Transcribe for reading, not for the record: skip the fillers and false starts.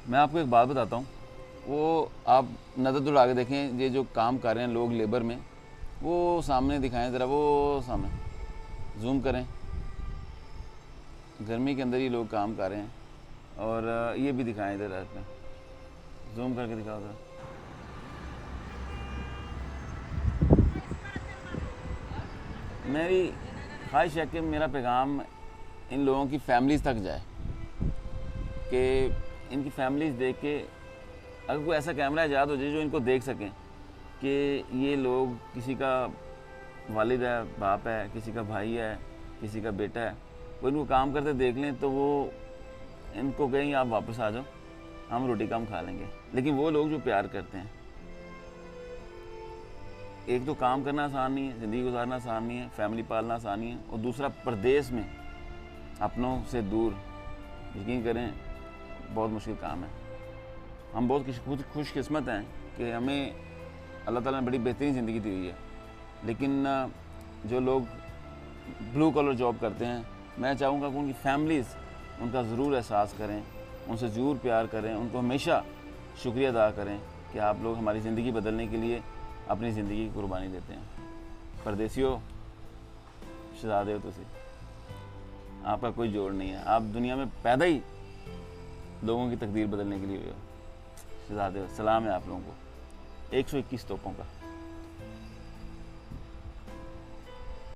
मैं आपको एक बात बताता हूँ। वो आप नज़र दौड़ा के देखें, ये जो काम कर रहे हैं लोग लेबर में, वो सामने दिखाएं ज़रा, वो सामने जूम करें। गर्मी के अंदर ही लोग काम कर रहे हैं। और ये भी दिखाएं इधर आपने, जूम करके दिखाओ ज़रा। मेरी ख्वाहिश है कि मेरा पैगाम इन लोगों की फैमिलीज़ तक जाए, कि इनकी फैमिलीज़ देख के अगर कोई ऐसा कैमरा ईजाद हो जाए जो इनको देख सकें कि ये लोग, किसी का वालिद है, बाप है, किसी का भाई है, किसी का बेटा है, वो इनको काम करते देख लें तो वो इनको कहें आप वापस आ जाओ, हम रोटी कम खा लेंगे। लेकिन वो लोग जो प्यार करते हैं, एक तो काम करना आसान नहीं है, ज़िंदगी गुजारना आसान नहीं है, फैमिली पालना आसान नहीं है, और दूसरा परदेश में अपनों से दूर, यकीन करें बहुत मुश्किल काम है। हम बहुत खुशकिस्मत हैं कि हमें अल्लाह ताला ने बड़ी बेहतरीन ज़िंदगी दी हुई है। लेकिन जो लोग ब्लू कॉलर जॉब करते हैं, मैं चाहूँगा कि उनकी फैमिलीज़ उनका ज़रूर एहसास करें, उनसे ज़रूर प्यार करें, उनको हमेशा शुक्रिया अदा करें कि आप लोग हमारी ज़िंदगी बदलने के लिए अपनी ज़िंदगी की कुर्बानी देते हैं। परदेसियों, शहजादे हो तुसी, आपका कोई जोड़ नहीं है। आप दुनिया में पैदा ही लोगों की तकदीर बदलने के लिए हुए हो। शहजादे हो, सलाम है आप लोगों को 121 तोपों का।